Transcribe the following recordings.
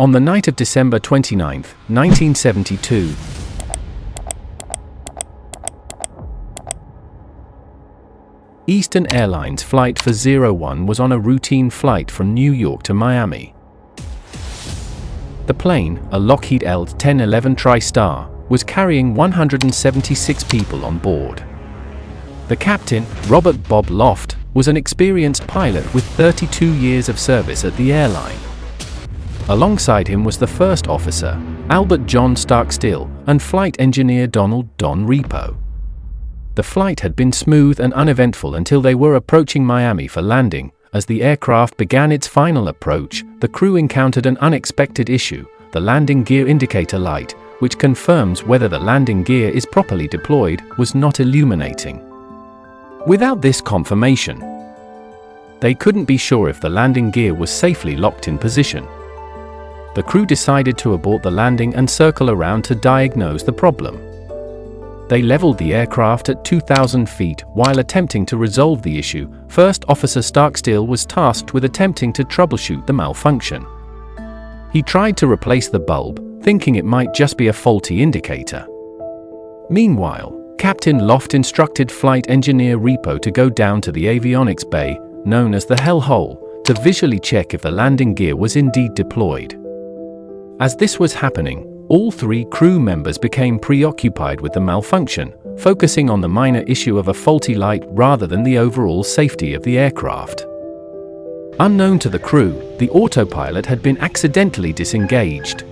On the night of December 29, 1972, Eastern Airlines Flight 401 was on a routine flight from New York to Miami. The plane, a Lockheed L-1011 TriStar, was carrying 176 people on board. The captain, Robert Bob Loft, was an experienced pilot with 32 years of service at the airline. Alongside him was the first officer, Albert John Starkstill, and flight engineer Donald Don Repo. The flight had been smooth and uneventful until they were approaching Miami for landing. As the aircraft began its final approach, the crew encountered an unexpected issue: the landing gear indicator light, which confirms whether the landing gear is properly deployed, was not illuminating. Without this confirmation, they couldn't be sure if the landing gear was safely locked in position. The crew decided to abort the landing and circle around to diagnose the problem. They leveled the aircraft at 2,000 feet. While attempting to resolve the issue, First Officer Starkstill was tasked with attempting to troubleshoot the malfunction. He tried to replace the bulb, thinking it might just be a faulty indicator. Meanwhile, Captain Loft instructed flight engineer Repo to go down to the avionics bay, known as the Hell Hole, to visually check if the landing gear was indeed deployed. As this was happening, all three crew members became preoccupied with the malfunction, focusing on the minor issue of a faulty light rather than the overall safety of the aircraft. Unknown to the crew, the autopilot had been accidentally disengaged.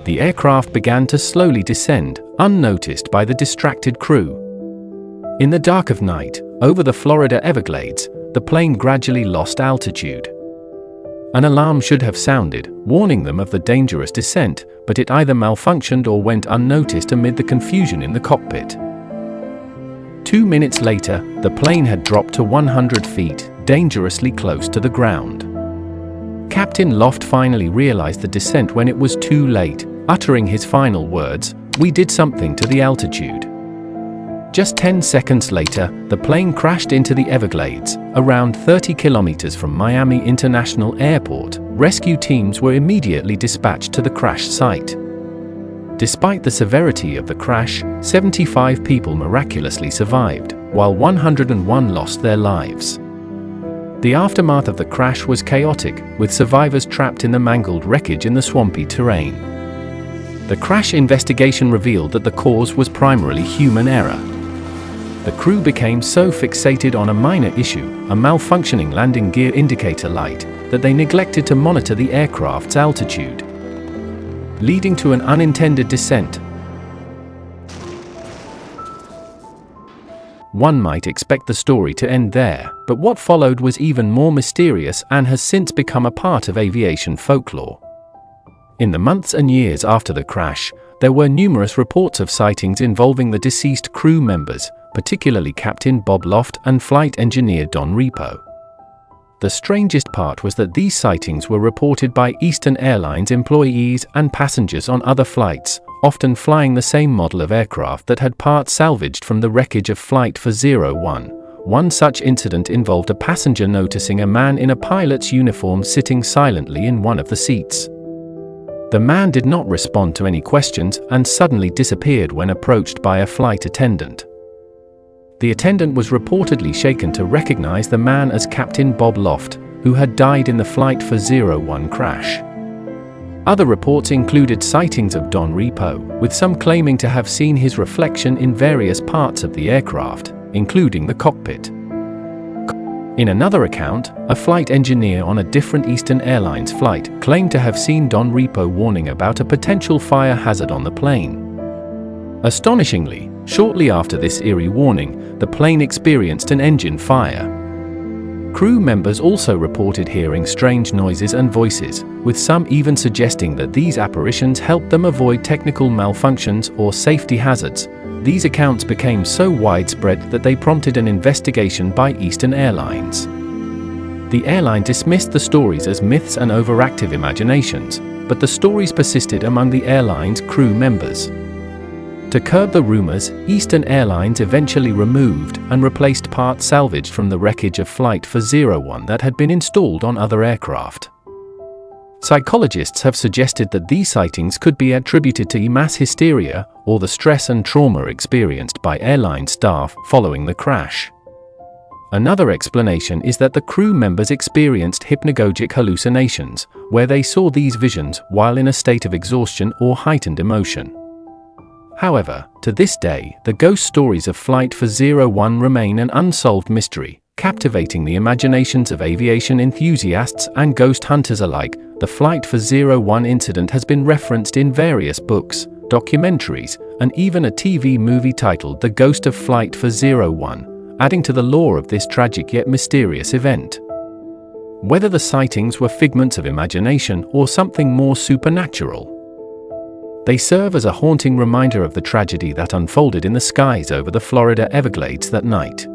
The aircraft began to slowly descend, unnoticed by the distracted crew. In the dark of night, over the Florida Everglades, the plane gradually lost altitude. An alarm should have sounded, warning them of the dangerous descent, but it either malfunctioned or went unnoticed amid the confusion in the cockpit. 2 minutes later, the plane had dropped to 100 feet, dangerously close to the ground. Captain Loft finally realized the descent when it was too late, uttering his final words, "We did something to the altitude." Just 10 seconds later, the plane crashed into the Everglades, around 30 kilometers from Miami International Airport. Rescue teams were immediately dispatched to the crash site. Despite the severity of the crash, 75 people miraculously survived, while 101 lost their lives. The aftermath of the crash was chaotic, with survivors trapped in the mangled wreckage in the swampy terrain. The crash investigation revealed that the cause was primarily human error. The crew became so fixated on a minor issue, a malfunctioning landing gear indicator light, that they neglected to monitor the aircraft's altitude, leading to an unintended descent. One might expect the story to end there, but what followed was even more mysterious and has since become a part of aviation folklore. In the months and years after the crash, there were numerous reports of sightings involving the deceased crew members, particularly Captain Bob Loft and flight engineer Don Repo. The strangest part was that these sightings were reported by Eastern Airlines employees and passengers on other flights, often flying the same model of aircraft that had parts salvaged from the wreckage of Flight 401. One such incident involved a passenger noticing a man in a pilot's uniform sitting silently in one of the seats. The man did not respond to any questions and suddenly disappeared when approached by a flight attendant. The attendant was reportedly shaken to recognize the man as Captain Bob Loft, who had died in the Flight 401 crash. Other reports included sightings of Don Repo, with some claiming to have seen his reflection in various parts of the aircraft, including the cockpit. In another account, a flight engineer on a different Eastern Airlines flight claimed to have seen Don Repo warning about a potential fire hazard on the plane. Astonishingly, shortly after this eerie warning, the plane experienced an engine fire. Crew members also reported hearing strange noises and voices, with some even suggesting that these apparitions helped them avoid technical malfunctions or safety hazards. These accounts became so widespread that they prompted an investigation by Eastern Airlines. The airline dismissed the stories as myths and overactive imaginations, but the stories persisted among the airline's crew members. To curb the rumors, Eastern Airlines eventually removed and replaced parts salvaged from the wreckage of Flight 401 that had been installed on other aircraft. Psychologists have suggested that these sightings could be attributed to mass hysteria or the stress and trauma experienced by airline staff following the crash. Another explanation is that the crew members experienced hypnagogic hallucinations, where they saw these visions while in a state of exhaustion or heightened emotion. However, to this day, the ghost stories of Flight 401 remain an unsolved mystery, captivating the imaginations of aviation enthusiasts and ghost hunters alike. The Flight 401 incident has been referenced in various books, documentaries, and even a TV movie titled The Ghost of Flight 401. Adding to the lore of this tragic yet mysterious event. Whether the sightings were figments of imagination or something more supernatural, they serve as a haunting reminder of the tragedy that unfolded in the skies over the Florida Everglades that night.